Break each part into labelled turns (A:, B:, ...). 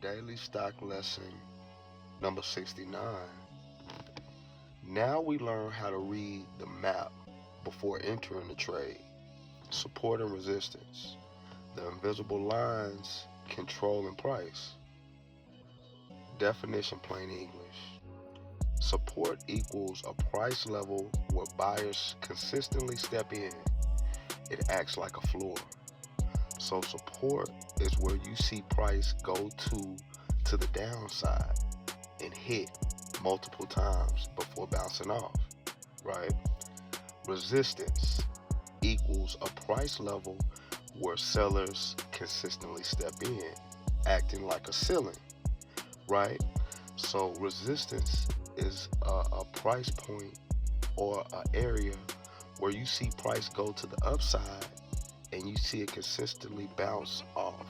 A: Daily Stock Lesson number 69. Now we learn how to read the map before entering the trade. Support and resistance. The invisible lines controlling price. Definition plain English. Support equals a price level where buyers consistently step in. It acts like a floor. So support is where you see price go to the downside and hit multiple times before bouncing off, right? Resistance equals a price level where sellers consistently step in, acting like a ceiling, right? So resistance is a price point or an area where you see price go to the upside and you see it consistently bounce off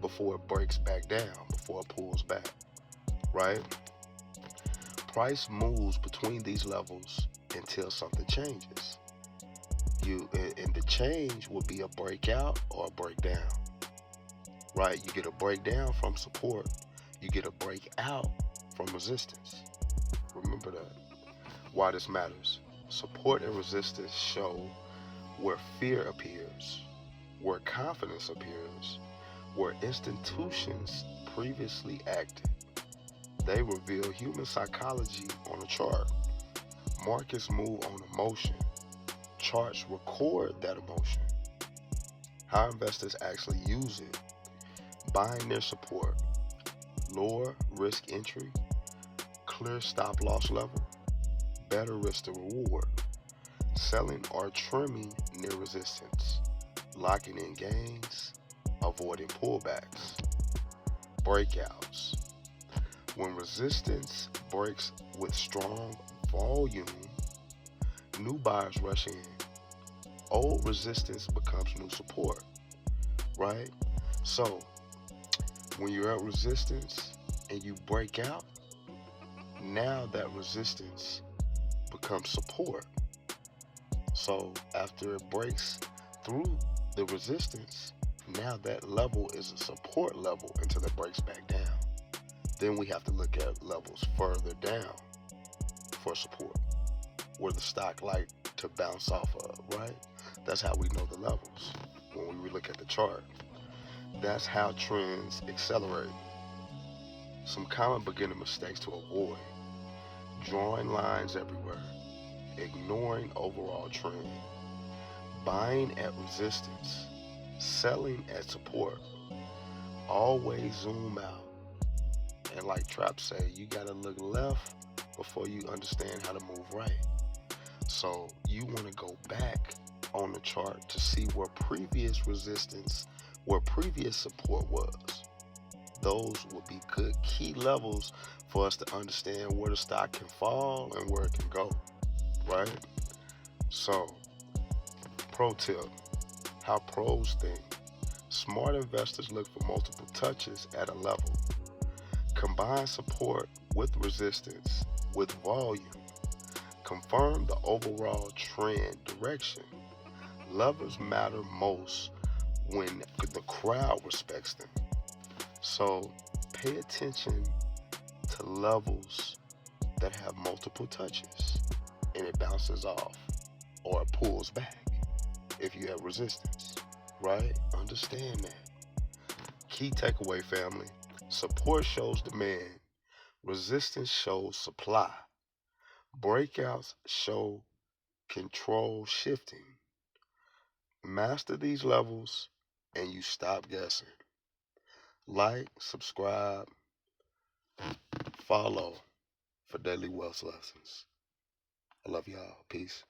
A: before it breaks back down, before it pulls back, right? Price moves between these levels until something changes. And the change will be a breakout or a breakdown, right? You get a breakdown from support, you get a breakout from resistance. Remember that. Why this matters. Support and resistance show where fear appears, where confidence appears, where institutions previously acted. They reveal human psychology on a chart. Markets move on emotion. Charts record that emotion. How investors actually use it. Buying near support. Lower risk entry. Clear stop loss level. Better risk to reward. Selling or trimming near resistance. Locking in gains. Avoiding pullbacks. Breakouts. When resistance breaks with strong volume, new buyers rush in. Old resistance becomes new support, right? So when you're at resistance and you break out, now that resistance becomes support. So after it breaks through the resistance, now that level is a support level until it breaks back down. Then we have to look at levels further down for support, where the stock like to bounce off of, right? That's how we know the levels when we look at the chart. That's how trends accelerate. Some common beginner mistakes to avoid. Drawing lines everywhere. Ignoring overall trend. Buying at resistance. Selling at support. Always zoom out. And like Trap say, you gotta look left before you understand how to move right. So you wanna go back on the chart to see where previous resistance, where previous support was. Those would be good key levels for us to understand where the stock can fall and where it can go, right? So, pro tip, how pros think. Smart investors look for multiple touches at a level. Combine support with resistance, with volume. Confirm the overall trend direction. Levels matter most when the crowd respects them. So pay attention to levels that have multiple touches and it bounces off or it pulls back if you have resistance, right? Understand that. Key takeaway, family. Support shows demand. Resistance shows supply. Breakouts show control shifting. Master these levels and you stop guessing. Like, subscribe, follow for daily wealth lessons. I love y'all. Peace.